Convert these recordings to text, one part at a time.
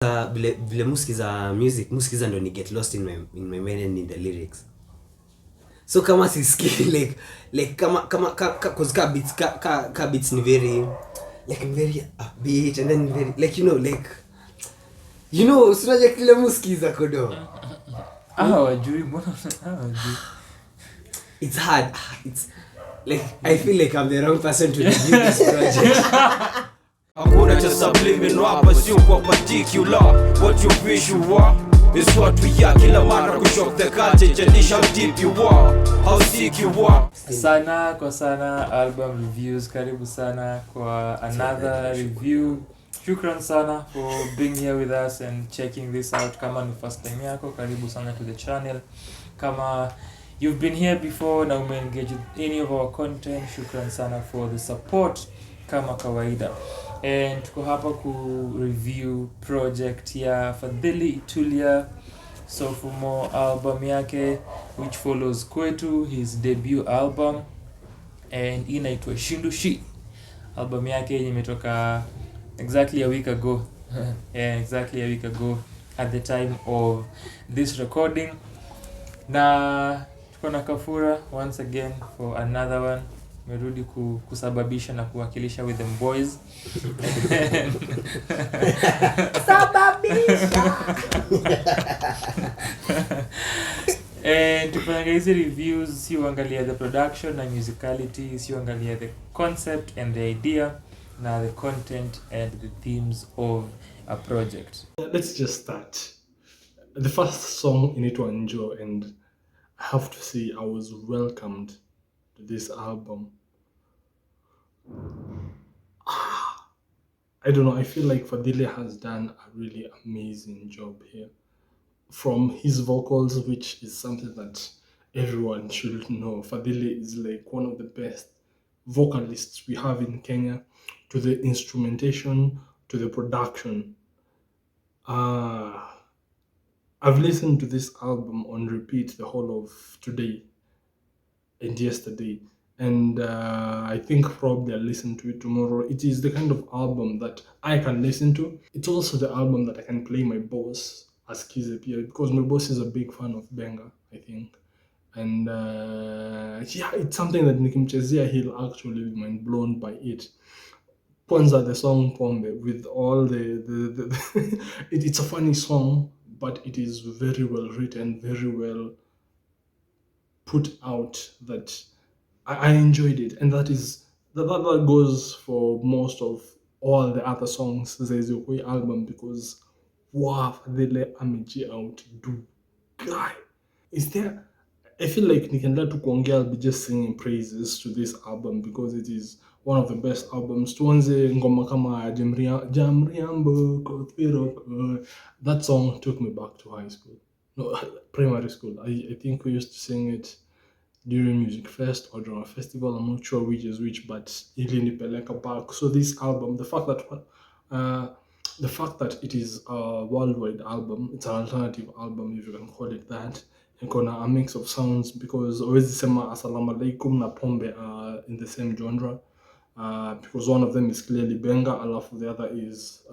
Vile muskiza music, muskiza ndo ni get lost in my mind and in the lyrics. So kama siski like kama cause ka beats ni very like very upbeat and then very like usinaje kile muskiza kodo. Wajui mbona wajui. It's hard. It's like I feel like I'm the wrong person to review this project. Hakuna cha subliminal hapa, sio kwa particular. What you wish you were is what we are. Kila mara kushock the culture, jadish how deep you are, how sick you are. Sana album reviews. Karibu sana kwa another review. Shukran sana for being here with us and checking this out. Kama ni first time yako, karibu sana to the channel. Kama you've been here before na umeengage with any of our content, shukran sana for the support kama kawaida. And tuko hapa ku review project ya Fadhilee Itulya, sophomore album yake, which follows Kwetu, his debut album, and inaitwa Shindu Shi. Album yake yenye imetoka exactly a week ago. Exactly a week ago at the time of this recording. Na tuko na Kafura once again for another one. Merudi kusababisha na kuwakilisha with them boys. Sababisha. And tufanya hizi reviews, si uangalia the production and musicality, si uangalia the concept and the idea, na the content and the themes of a project. Let's just start. The first song in it was Enjoy, and I have to say I was welcomed to this album. I don't know, I feel like Fadhilee has done a really amazing job here. From his vocals, which is something that everyone should know. Fadhilee is like one of the best vocalists we have in Kenya, to the instrumentation, to the production. I've listened to this album on repeat the whole of today and yesterday, and I think probably I'll listen to it tomorrow. It is the kind of album that I can listen to. It's also the album that I can play my boss as Kizepia, because my boss is a big fan of Benga, I think. And yeah, it's something that nikimchezea he'll actually be mind blown by it. Kwanza, the song Pombe, with all the it's a funny song, but it is very well written, very well put out, that I enjoyed it. And that goes for most of all the other songs the Yake album, because wow, Fadhilee ameji out do guy. Is there, I feel like nikiendelea tu kuongea I'll be just singing praises to this album, because it is one of the best albums. Tuanze ngoma kama Jamriambo Kothwiro. That song took me back to high school. No, primary school. I think we used to sing it during Music Fest or Drama Festival. I'm not sure which is which, but ilinipeleka back. So this album, the fact that it is a worldwide album, it's an alternative album, if you can call it that. Ikona a mix of sounds, because always sema Assalamu Alaikum na Pombe are in the same genre. Because one of them is clearly Benga, alafu the other is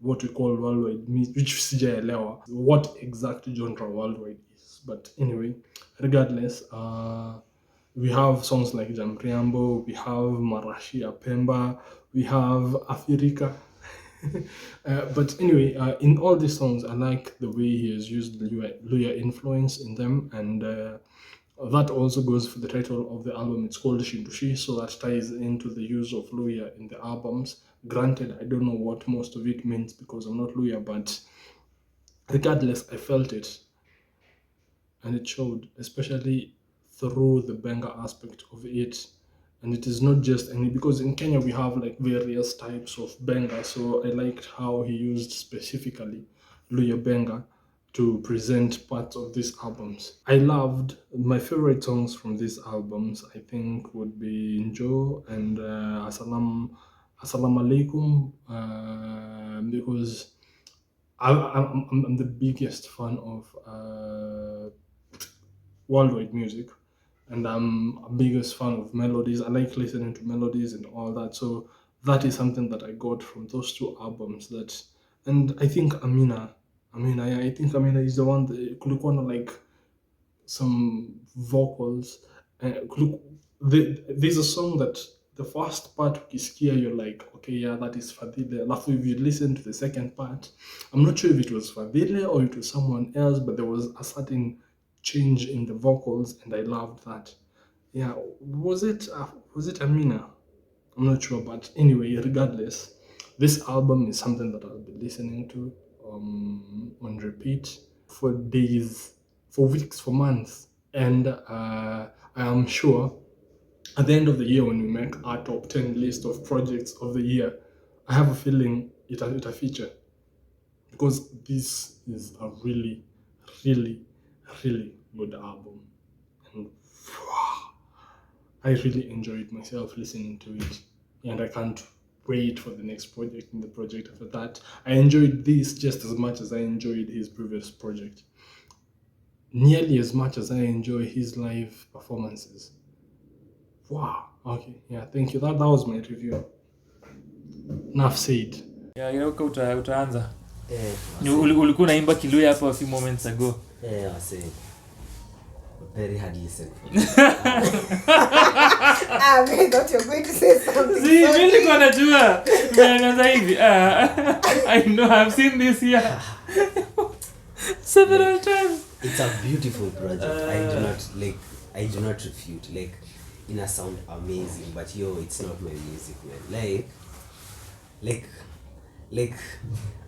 what we call worldwide, which sijaelewa what exact genre worldwide is. But anyway, regardless, we have songs like Jamriambo, we have Marashi ya Pemba, we have Afirika. But anyway, in all these songs, I like the way he has used the Luya influence in them, and that also goes for the title of the album. It's called Shindu Shi, so that ties into the use of Luya in the albums. Granted, I don't know what most of it means because I'm not Luya, but regardless, I felt it, and it showed, especially through the Benga aspect of it. And it is not just any, because in Kenya we have like various types of Benga, so I liked how he used specifically Luya Benga to present parts of these albums. I loved my favorite songs from these albums, I think, would be Njo and Assalamu Alaikum, because I'm the biggest fan of worldwide music, and I'm a biggest fan of melodies. I like listening to melodies and all that. So that is something that I got from those two albums that And I think Amina, yeah, I think Amina is the one that kulikuwa na like some vocals. There's a song that the first part ukisikia you're like, okay, yeah, that is Fadhile. Alafu if you listen to the second part, I'm not sure if it was Fadhile or it was someone else, but there was a certain change in the vocals, and I loved that. Yeah, was it Amina? I'm not sure, but anyway, regardless, this album is something that I'll be listening to on repeat for days, for weeks, for months, and I am sure at the end of the year when we make our top 10 list of projects of the year, I have a feeling it'll feature, because this is a really, really, really good album, and I really enjoyed myself listening to it, and I can't wait for the next project and the project after that. I enjoyed this just as much as I enjoyed his previous project, nearly as much as I enjoy his live performances. Wow. Okay. Yeah. Thank you. That was my review. Enough said. Yeah, Iroka utaanza. Eh, Ulikuwa unaimba Kiluya hapo a few moments ago. I say very hard listen. I thought you were going to say something. See, mimi nilikuwa najua. Umeanza hivi. I know, I've seen this here several times. It's a beautiful project. I do not refute. Like, it sound amazing, but it's not my music, man. Like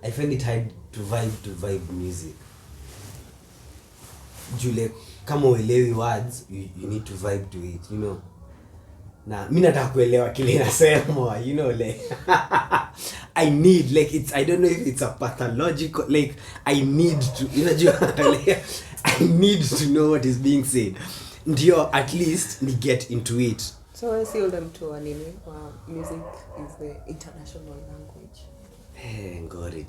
I find it hard to vibe music. Like, kama uelewi words, you need to vibe to it, you know. Na mimi nataka kuelewa kile inasemwa, you know, like I need, like, I don't know if it's a pathological, like I need to, like, I need to know what is being said. Ndio at least ni get into it. So I see them to anime. Music is the international language. Ngori.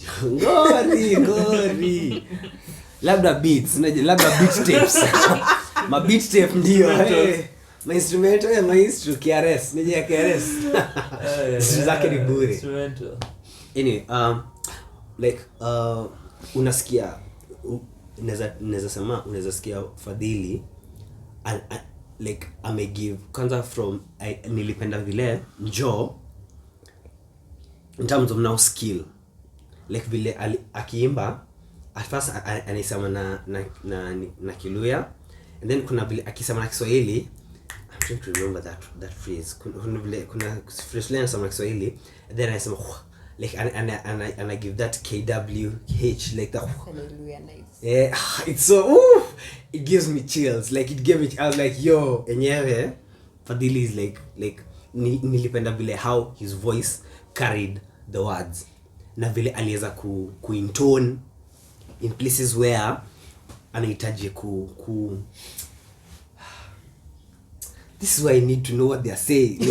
Labda beats, labda beat tapes. Ma beat tape ndio. Ma instrumental, maestro KRS, nije KRS. Zake ni bure. Instrumental. Anyway, like unasikia unaweza sikia Fadhili like amegive kwanza from nilipenda vile njoo in terms of now skill, like vile akiimba at first anaisema na Kiluya, and then kuna vile akisema na Kiswahili. I'm trying to remember that phrase. Kuna phrase line sama Kiswahili, and then anasema like and I give that KWH like that. Hallelujah, nice. Yeah, it's so it gives me chills. Like it gave me, I was like, yo, enyewe Fadhili is like nilipenda vile how his voice carried the words, na vile aliweza kuintone in places where anahitaji this is why I need to know what they are saying.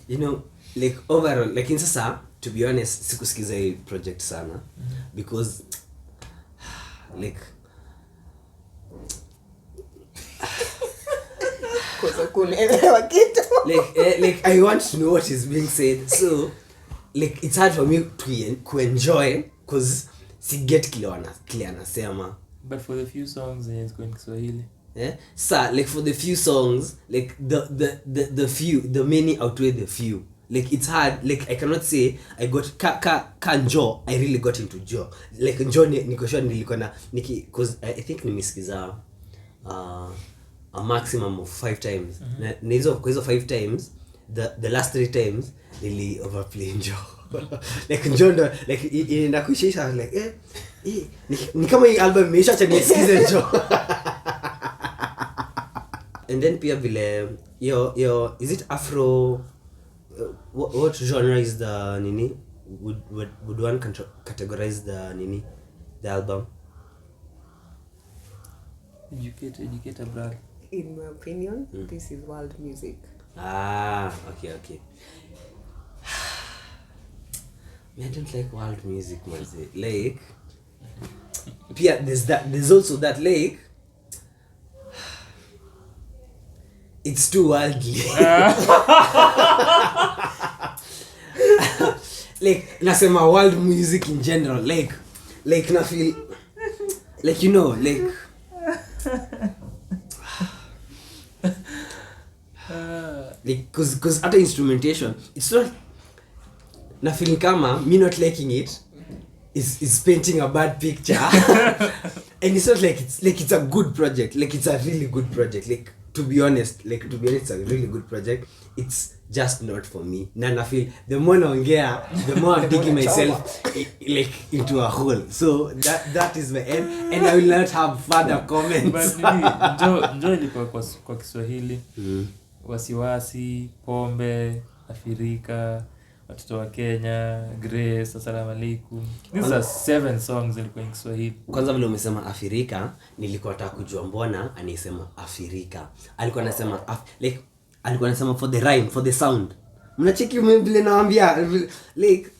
You know, like overall, like in sasa, to be honest, sikusikiza hii project sana because like Kosa kuelewa kitu. like I want to know what is being said, so like it's hard for me to enjoy because si get kile anasema. But for the few songs it's going Kiswahili. Yeah, so like for the few songs, like the many outweigh the few. Like it's hard, like I cannot say I got Njo, I really got into Njo. Like Njo niko sure nilikuwa na because I think nimesikiza a maximum of 5 times. Na hizo 5 times, the last 3 times really overplay Njo. Like Njo ndo like inakuisha like ni kama hii album imeisha cha nisikize Njo. And then pia vile yo is it Afro, what genre is the nini, would one categorize the album? Educate brother. In my opinion, this is world music. Okay. I don't like world music, man. Like pia there's also that like it's too worldly. like nasema world music in general, like na feel like, you know, like like cause hata instrumentation, it's not, na feel kama me not liking it is painting a bad picture. And it's not like it's a good project, like it's a really good project, like to be honest it's a really good project. It's just not for me. Na feel the more naongea, the more I'm digging myself like into a hole. So that is my end, and I will not have further comments. But njo ilikuwa kwa Kiswahili. Wasiwasi, Pombe, Afirika, Watoto wa Kenya, Grace, Assalamu alaikum. These are 7 songs ilikuwa in Kiswahili. Kwanza vile umesema Afirika, nilikuwa nataka kujua mbona anisema Afirika. Alikuwa anasema alikuwa anasema for the rhyme, for the sound. Mnacheki vile naambia like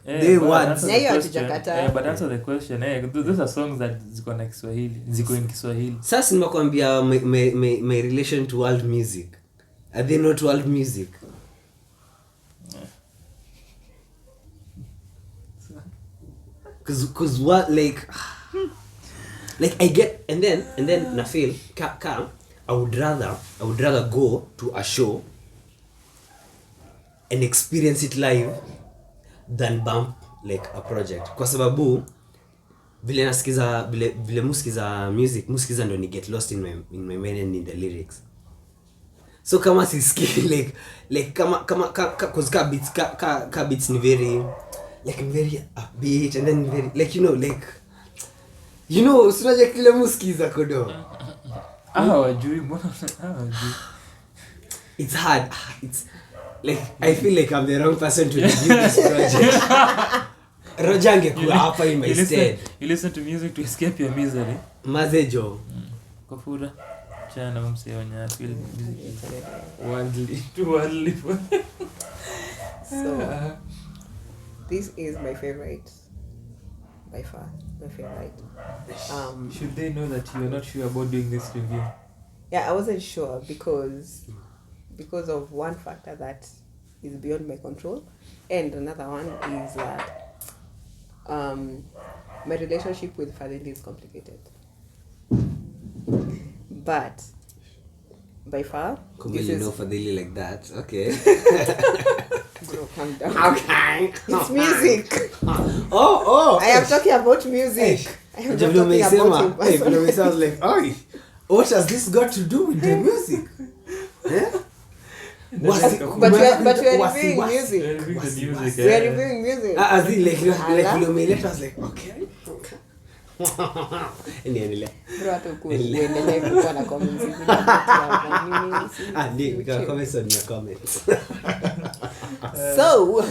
the words. Na hiyo hatujakata. But answer the question. Those are songs that ziko na Kiswahili, ziko in Kiswahili. Sasa nimekwambia my relation to world music. Are they not world music? Cause what, like I get, and then na feel I would rather go to a show and experience it live than bump like a project, kwa sababu vile nasikiza vile musikiza ndo ni get lost in my mind and in the lyrics. So kama siski like kama cause ka beats ni very upbeat, and then very like, you know usiwaje kile musikiza kodo. Hawajui. It's hard. It's like I feel like I'm the wrong person to review this project. Roger angekuwa hapa in my stead. You listen to music to escape your misery. Mazejo. Kofura. Chana mseonya feel worldly. So this is my favorite, by far my favorite. Should they know that you're not sure about doing this review? Yeah, I wasn't sure because of one factor that is beyond my control, and another one is that my relationship with Fadhilee is complicated. But by far, this is... know Fadhilee like that. Okay. Bro, calm down. Okay. It's music. Oh. I am talking about music. I am not talking about him. I was like, oh, what has this got to do with the music? But we are reviewing music. We are reviewing music. As in like I was like, okay. Niendelea. Bro, hata uendelee kuwa na comments hivi. Ndio comments on your comments. So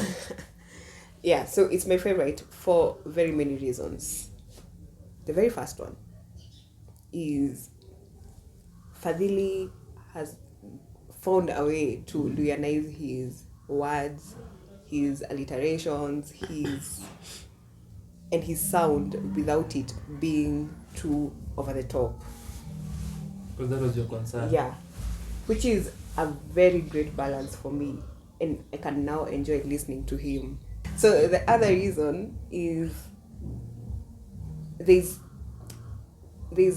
yeah, so it's my favorite for very many reasons. The very first one is Fadhilee has found a way to Luyanize his words, his alliterations, and his sound without it being too over the top. Because that was your concern. Yeah, which is a very great balance for me, and I can now enjoy listening to him. So the other reason is there's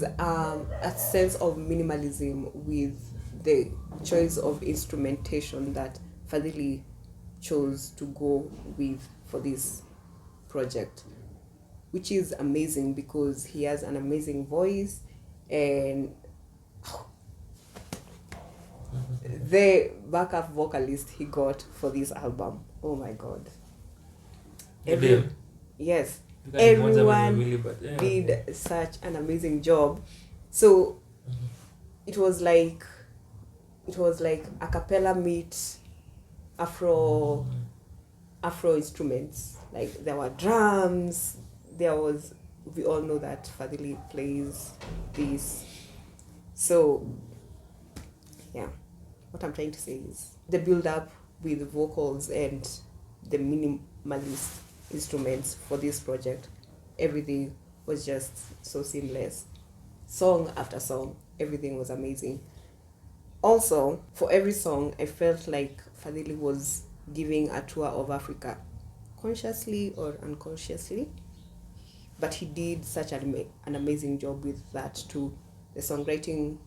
a sense of minimalism with the choice of instrumentation that Fadhilee chose to go with for this project, which is amazing because he has an amazing voice, and the backup vocalist he got for this album, oh my god. Yes, everyone did such an amazing job. So it was like a cappella meet Afro instruments. Like there were drums, we all know that Fadhilee plays this. So yeah, what I'm trying to say is the build up with the vocals and the minimalist instruments for this project, everything was just so seamless. Song after song, everything was amazing. Also, for every song, I felt like Fadhilee was giving a tour of Africa consciously or unconsciously, but he did such an amazing job with that too. The songwriting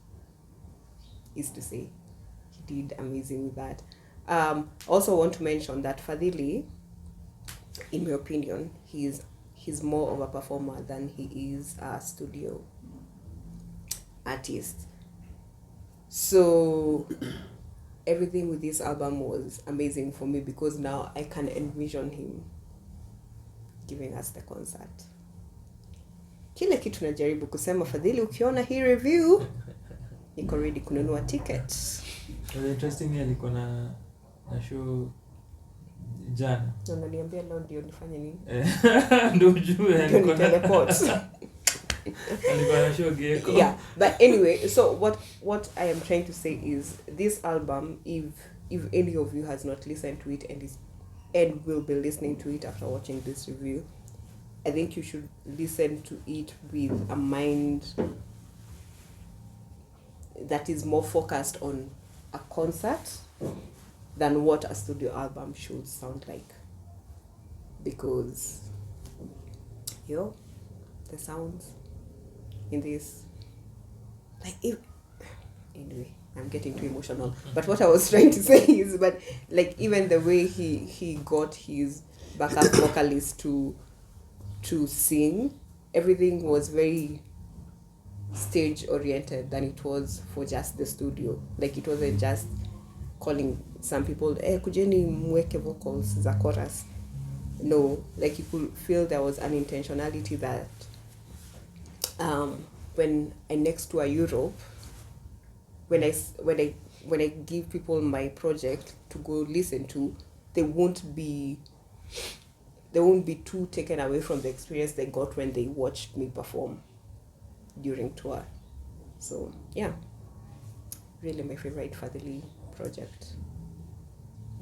is to say, he did amazing with that. Also want to mention that Fadhilee, in my opinion, he's more of a performer than he is a studio artist. So everything with this album was amazing for me because now I can envision him giving us the concert. Kile kitu najaribu kusema Fadhilee, ukiona hii review niko ready kununua ticket. Interesting, alikuwa na show jana. Unaniambia leo ndio nifanye nini? Ndio ujue alikuwa na teleport. alikuwa na show geko. Yeah, but anyway, so what I am trying to say is this album, if any of you has not listened to it and will be listening to it after watching this review, I think you should listen to it with a mind that is more focused on a concert than what a studio album should sound like. Because, the sounds in this, anyway, I'm getting too emotional. But what I was trying to say is, but like even the way he got his backup vocalist to sing, everything was very stage oriented than it was for just the studio. Like it wasn't just calling some people, kujeni mweke vocals za chorus. No, like you could feel there was an intentionality that when I next tour Europe, when I give people my project to go listen to, they won't be too taken away from the experience they got when they watched me perform during tour. So yeah, really my favorite Fadhilee project.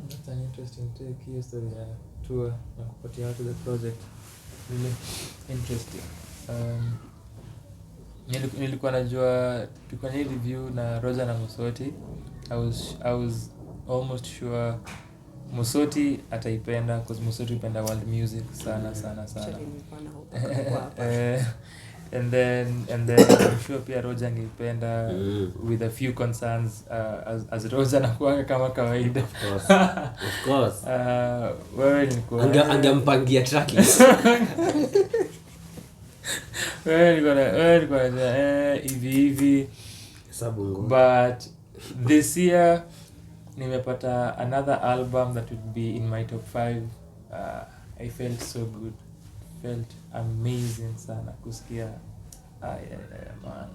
That's an interesting take here, story tour na kupatia watu the project. Really interesting. Nilikuwa najua tulikuwa na review na Roger na Musoti. I was almost sure Musoti ataipenda because Musoti upenda world music sana. And then I'm sure pia Roger angependa with a few concerns as Roger anakuwa kama kawaida. Of course. Wewe nilikuwa angempangia tracklist. Wewe nilikuwa hivi Sabungo. but this year nimepata another album that would be in my top 5. I felt so good. Felt amazing sana kusikia man.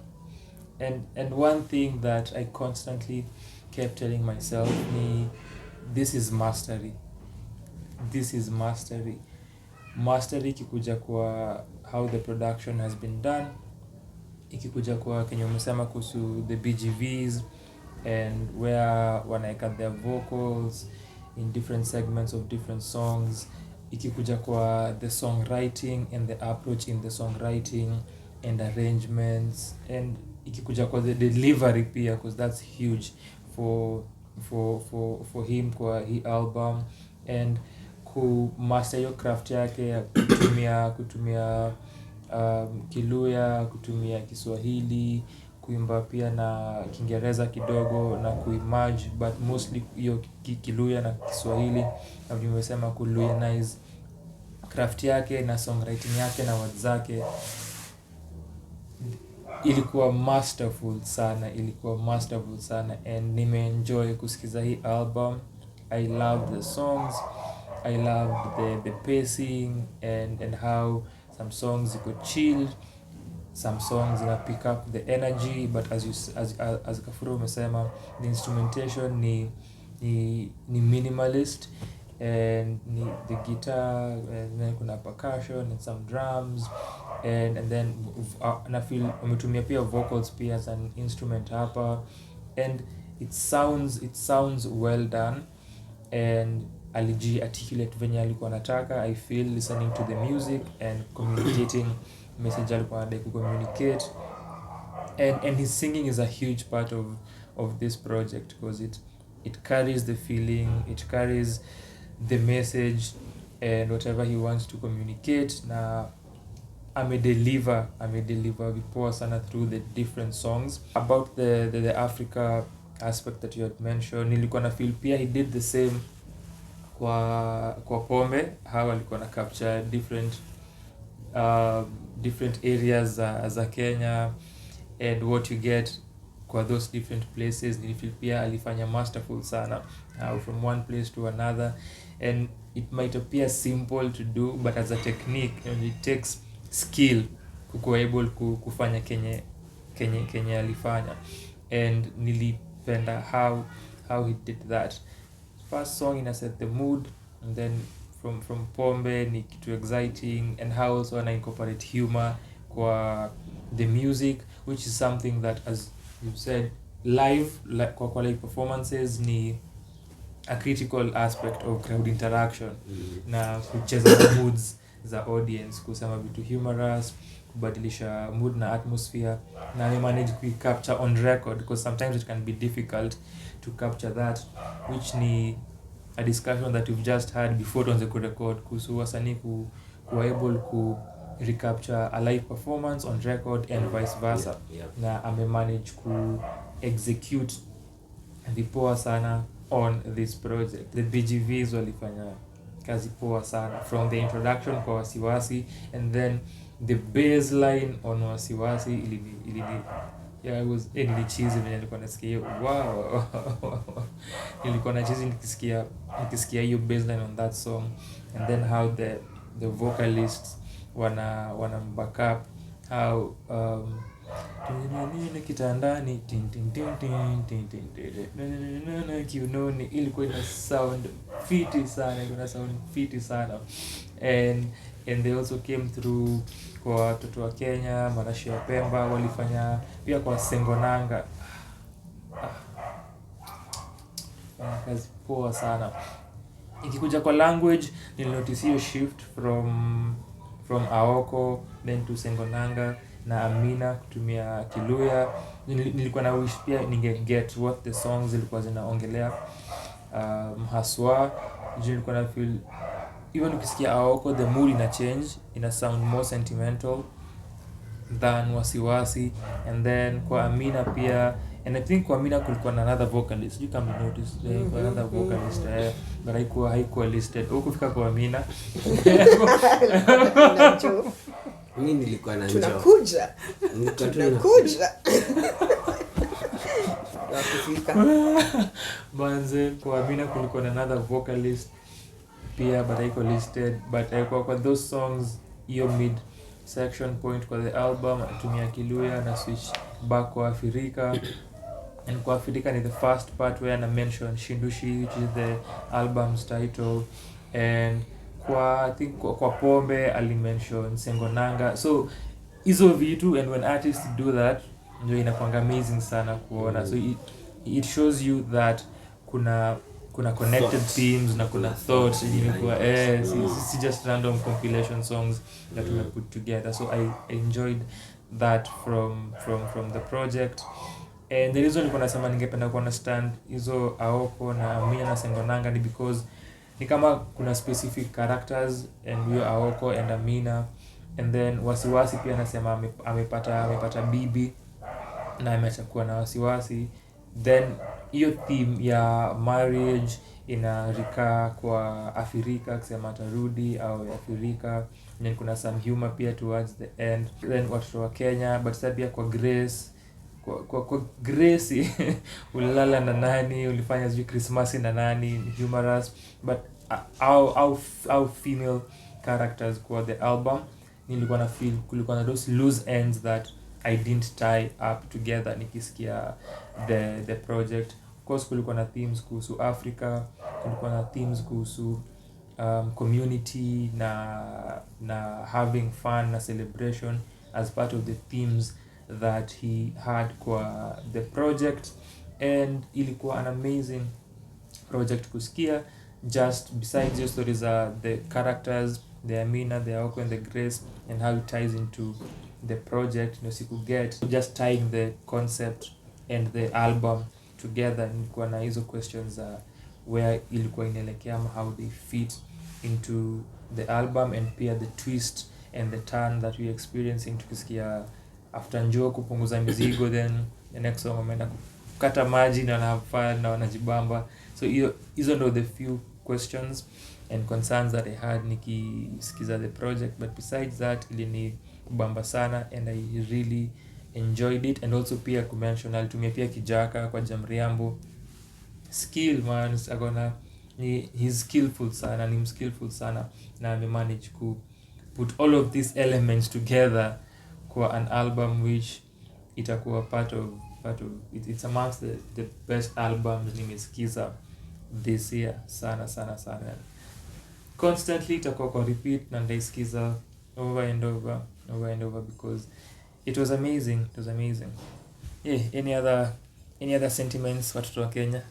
And one thing that I constantly kept telling myself this is mastery ikikuja kwa how the production has been done, ikikuja kwa kenye umesema kuhusu the BGVs and where wanaeka their vocals in different segments of different songs, ikikuja kwa the songwriting and the approach in the songwriting and arrangements, and ikikuja kwa the delivery pia, because that's huge for him kwa hii album, and ku master your craft yake kutumia Kiluya, kutumia Kiswahili, kuimba pia na Kiingereza kidogo na kuimage, but mostly hiyo Kiluya na Kiswahili, na nimesema kuluyanize craft yake na songwriting yake na words zake. Ilikuwa masterful sana and nimeenjoy kusikiza hii album. I love the songs, I loved the pacing and how some songs you could chill, some songs pick up the energy, but as Kafuru umesema, the instrumentation ni minimalist, and the guitar, and then kuna percussion and some drums, and then na feel umetumia pia vocals pia as an instrument hapa, and it sounds well done, and aliji articulate venye alikuwa anataka. I feel listening to the music and communicating message alikuwa anataka communicate, and his singing is a huge part of this project, because it carries the feeling, it carries the message, and whatever he wants to communicate, na amedeliver vipoa sana through the different songs. About the Africa aspect that you had mentioned, nilikuwa na feel pia he did the same kwa pombe, how alikuwa na capture different areas za Kenya and what you get kwa those different places. Nilifeel pia alifanya masterful sana, from one place to another, and it might appear simple to do, but as a technique, and it takes skill kukuwa able kufanya kenye alifanya, and nilipenda how he did that. First song ina set the mood, and then from pombe ni kitu exciting, and how also ana incorporate humor kwa the music, which is something that, as you said, live kwa live performances ni a critical aspect of crowd interaction, na kucheza the moods za audience, kusema vitu humorous, kubadilisha mood na atmosphere, na I manage to capture on record, because sometimes it can be difficult to capture that, which ni a discussion that we've just had before tuanze kurecord, kuhusu wasanii kuwa able ku recapture a live performance on record and vice versa. Na manage ku execute vipoa sana on this project. The BGVs walifanya kazi poa sana, from the introduction kwa Wasiwasi, and then the baseline on Wasiwasi ili cheesy when nilikuwa nasikia wow. Nilikuwa na cheesy nikisikia hiyo baseline on that song, and then how the vocalists wana back up, how kitandani kiunoni, ilikuwa ina sound fiti sana, and they also came through kwa watoto wa Kenya, marashi ya Pemba walifanya pia kwa Sengonanga. Kazi poa sana. Ikikuja kwa language, nilinotice hiyo shift from Aoko then to Sengonanga na Amina kutumia Kiluya. Nilikuwa na wish pia get what the songs zilikuwa zinaongelea haswa. Nilikuwa na feel even ukisikia Aoko, the mood ina change, ina sound more sentimental than Wasiwasi. And then kwa Amina pia, and I think kwa Amina kulikuwa na another vocalist, you can notice kwa another vocalist, but haikuwa listed. Ukifika kwa Amina mimi nilikuwa na njoo, tunakuja manze. Kwa Amina kulikuwa na another vocalist pia, but haikuwa listed. But kwa those songs, hiyo mid section point kwa the album tumia Kiluya na switch back kwa Afrika, and kwa Afrika ni the first part where I mention Shindu Shi, which is the album's title, and I think kwa pombe alimention Sengonanga. So hizo vitu, and when artists do that ndio inakuwa amazing sana kuona. So it shows you that kuna connected thoughts, themes na kuna thoughts ilikuwa si just random compilation songs that we put together. So I enjoyed that from the project, and the reason nilikuwa nasema ningependa ku understand hizo Aoko na Amina na Sengonanga ni because ni kama kuna specific characters, and hiyo Aoko and Amina, and then Wasiwasi pia nasema amepata bibi na amechakuwa na Wasiwasi, then hiyo theme ya marriage inarika kwa Afrika, kusema atarudi au Afrika, then kuna some humor pia towards the end, then watoto wa Kenya, but sasa pia kwa Grace, kwa Grace ulala na nani, ulifanya sijui Christmas na nani, humorous, but our female characters kwa the album, nilikuwa na feel kulikuwa na those loose ends that I didn't tie up together nikisikia the project. Of course kulikuwa na themes kuhusu Africa, kulikuwa na themes kuhusu community na having fun na celebration as part of the themes that he had kwa the project, and ilikuwa an amazing project kusikia. Just besides your stories are the characters, the Amina, the Aoko and the Grace, and how it ties into the project, just tying the concept and the album together. Nilikuwa na hizo questions where ilikuwa inaelekea, how they fit into the album, and pia the twist and the turn that we experiencing tukisikia after njoo kupunguza mizigo, then the next song wameenda kukata maji na have fun na wanajibamba. So hizo ndo the few questions and concerns that I had nikisikiza the project, but besides that ilini bamba sana and I really enjoyed it. And also pia kumention alitumia pia kijaka kwa Jamriambo skill, man, akona he's skillful sana, ni skillful sana, na ame manage ku put all of these elements together kwa an album which itakuwa part of it's amongst the best albums nimesikiza this year sana. Constantly itakuwa kwa repeat na ndaisikiza over and over because it was amazing. Yeah, any other sentiments watoto wa Kenya?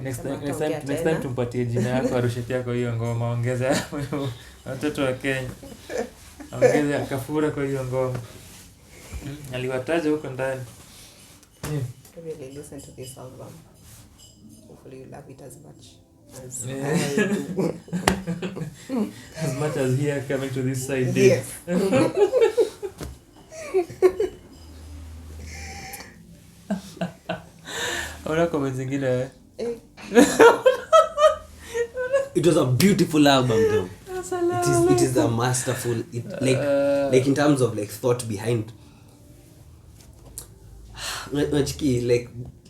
Next time tumpatie jina yako arushe pia kwa hiyo ngoma, ongeza watoto wa Kenya, ongeza Kafura kwa hiyo ngoma. Aliwataja huko ndani. Really listen to this album. Hopefully you love it as much as I do. As much as here coming to this side. Yes. Ona comments zingine. It was a beautiful album though. It is a masterful, like in terms of like thought behind,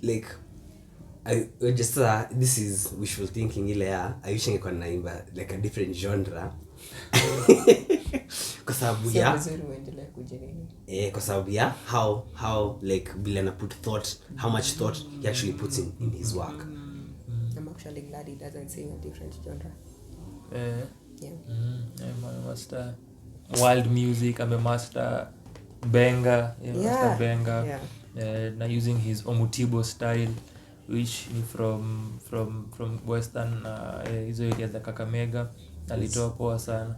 like I just this is wishful thinking ile ya I wish ningekuwa naimba like a different genre kwa sababu ya kwa sababu ya how like Bilana put thought, how much thought he actually puts in his work. I'm actually glad he doesn't sing a different genre. Yeah. Master wild music, I'm a master benga, master benga. Yeah. Now using his Omutibo style, which from western hizo area za Kakamega alitoa poa sana.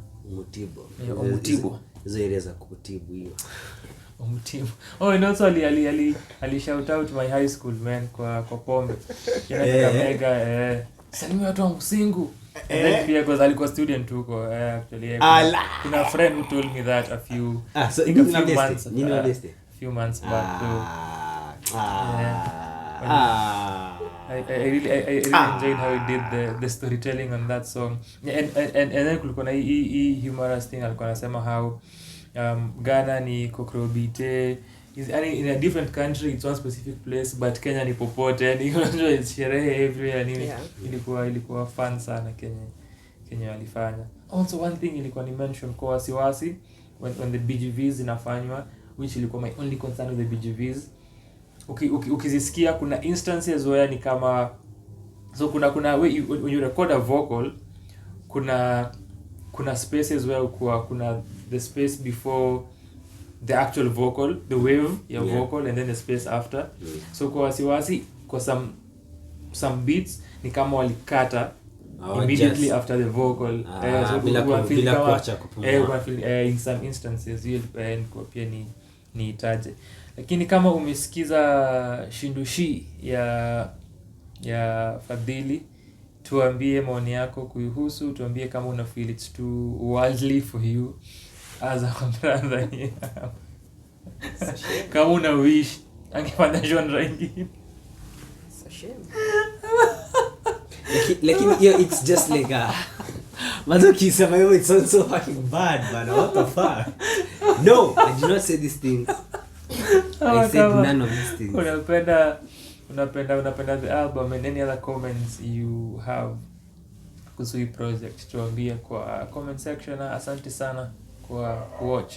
Omutibo hizo area za kutibu hiyo. Omutibo. Oh, and also ali shout out my high school man kwa pombe. Kakamega salimia watu wa Msingu. And then pia because alikuwa student huko actually. Kuna friend who told me that a few months back. I really enjoyed how he did the storytelling on that song. And then kulikuwa na hii humorous thing alikuwa anasema how Ghana ni kokrobite, in a different country it's one specific place, but Kenya ni popote, yani unajua it's sherehe everywhere nini. Ilikuwa fun sana Kenya walifanya. Also one thing ilikuwa ni mention kwa wasiwasi when the BGVs inafanywa, which ilikuwa my only concern with the BGVs. Ukizisikia kuna instances where ni kama so kuna when you record a vocal kuna spaces where kuna the space before the actual vocal, the wave ya vocal, and then the space after. So kwa wasiwasi kwa some beats ni kama walikata immediately after the vocal. So bila kuacha kupumua. In some instances hiyo kwa pia ni itaje. Lakini kama umesikiza Shindu Shi ya Fadhilee, tuambie maoni yako kuihusu, tuambie kama una feel it's too worldly for you as a brother. Kama una wish angefanya genre ingine. Lakini hiyo it's just like mazo kisema hiyo it sounds so fucking bad, man. What the fuck? No, I did not say these things. I said none of these things. Unapenda the album, and any other comments you have kuhusu hii project tuambie kwa comment section. Asante sana kwa watch.